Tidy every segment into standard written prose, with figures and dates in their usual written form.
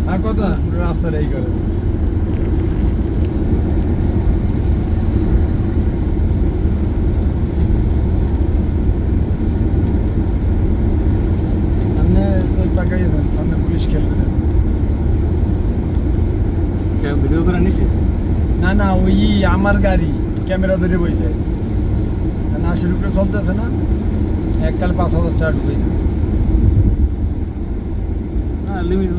হ্যাঁ কত পুরো রাস্তাটা এই করে সামনে তো তাকাইয়েছেন সামনে পুলিশ খেলবে ভিডিও করে নিছি না না ওই আমার গাড়ি ক্যামেরা ধরে বইতে না 80 উপরে চলতেছে না এককাল 5,000 টাকা ঢুকাই দেবে লিমিট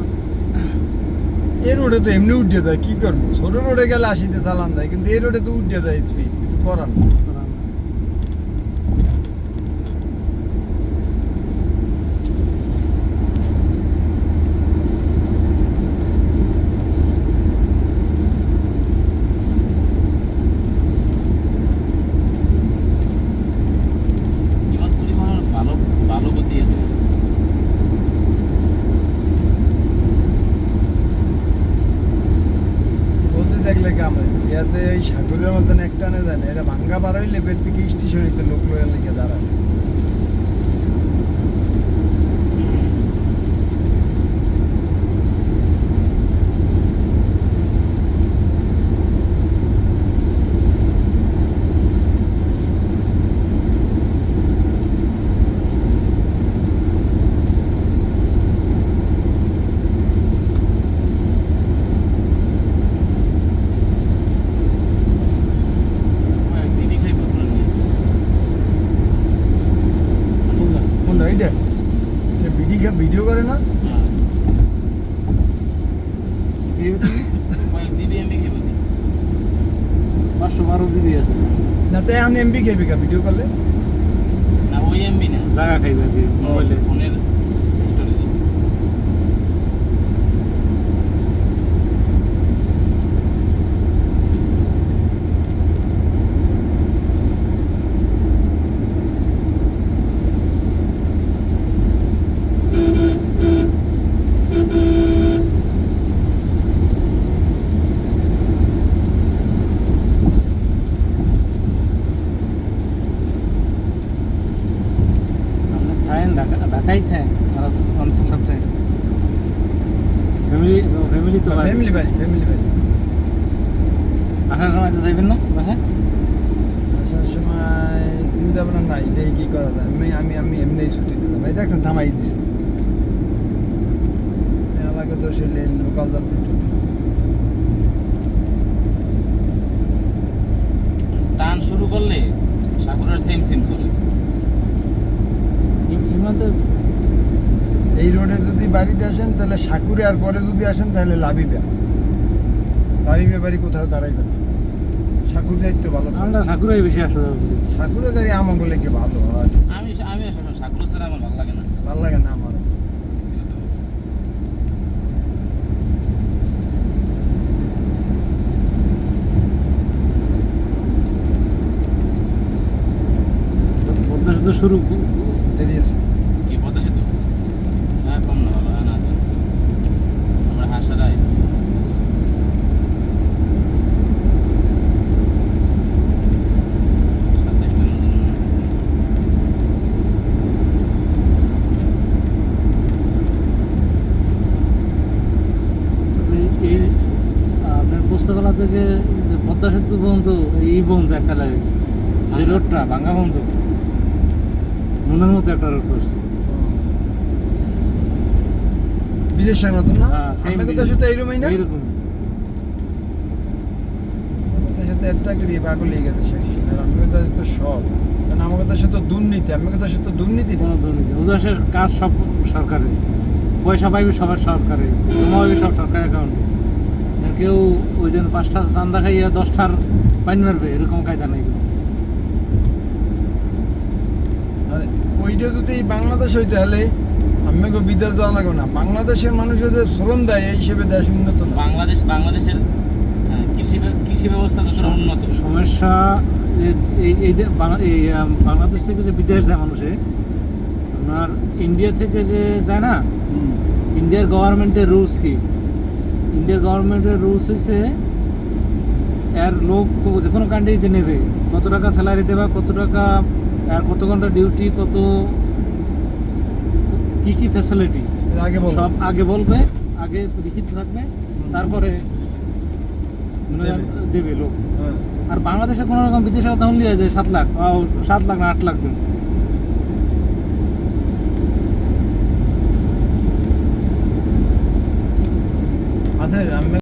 এই রোডে তো এমনি উঠিয়ে যায় কি করবো ছোট রোডে গেলে 80-তে চালান যায় কিন্তু এই রোডে তো উঠিয়ে যায় স্পিড কিছু করার না দেখলে কামড়ে ইয়াতে এই সাগরের মতন একটা নে জানে এটা ভাঙ্গা বাড়াইলে বের থেকে স্টেশনে লোক লয়ে লেগে দাঁড়ায় ভিডিও করে না $512 আছে না তো এখন এমবি খেবি কা ভিডিও করলে না ওই এমবি না জায়গা খাইবে মোবাইলে ফোনের স্টোরেজ ঢাকাই থাকেন আর অনেক সবটাই ফ্যামিলি তো ফ্যামিলি বাড়ি আসার সময় তো যাইবেন না বাসায় আসার সময় চিন্তা ভাবনা নাই এটাই কি করা যায় আমি এমনি ছুটি দিতাম এই দেখছেন থামাই দিছে এলাকা তো সে লোকাল যাত্রী টান শুরু করলে সাগরের সেম চলে এই রোডে যদি বাড়িতে আসেন তাহলে সাকুরে আর পরে যদি আসেন তাহলে লাভিবে বাড়ি কোথাও দাঁড়াইবে না সাকুর দায়িত্ব ভালো আমরা সাকুরাই বেশি আসা যাবো সাকুরে গাড়ি আমাকে লেগে ভালো হয় আমি সাগর ছাড়া আমার ভালো লাগে না আমার পদ্মা সেতু শুরু দেরি আছে কি পদ্মা সেতু হ্যাঁ কম না ভালো না আমরা হাসারা আইছি আপনার পোস্তকলা থেকে পদ্মা সেতু পর্যন্ত এই পর্যন্ত একটা লাগে যে রোডটা ভাঙ্গা পর্যন্ত মনের মতো একটা রোড করছে বিদেশের মতন না same আমি কোথাও সাথে এইরকমই না এইরকম আমাদের সাথে একটা করি পাগল লেগে গেছে সেকশনের আমি কোথাও তো সব কারণ আমার কথা সাথে দুর্নীতি আমি কোথাও সাথে দুর্নীতি না কোনো দুর্নীতি উদাসের কাজ সব সরকারের পয়সা পাইবে সবার সরকারে জমা হবে সব সরকারি অ্যাকাউন্টে কেউ ওই জন্য 5টা চান্দা খাইয়া 10টার পাইন মারবে এরকম কায়দা নাই আর ওইটা যদি বাংলাদেশ হইতে হলে আমি বিদেশ যাওয়া লাগবে না বাংলাদেশের মানুষের যে শ্রম দেয় এই হিসেবে দেশ উন্নত না বাংলাদেশের কৃষি ব্যবস্থা যতটা উন্নত সমস্যা এই বাংলাদেশ থেকে যে বিদেশ যায় মানুষে আপনার ইন্ডিয়া থেকে যে যায় না ইন্ডিয়ার গভর্নমেন্টের রুলস কি ইন্ডিয়ার গভর্নমেন্টের রুলস হচ্ছে এর লোক যে কোনো কান্ট্রিতে নেবে কত টাকা স্যালারি দেবা কত টাকা আর কত ঘন্টা ডিউটি কত কি ফ্যাসিলিটি সব আগে বলবে আগে লিখিত থাকবে, তারপরে মনে করেন দেবে লোক। হ্যাঁ আর বাংলাদেশে কোনো রকম বিদেশে তখন লিয়ে যায় 7 লাখ, 7 লাখ না 8 লাখ দেবে। আচ্ছা আমি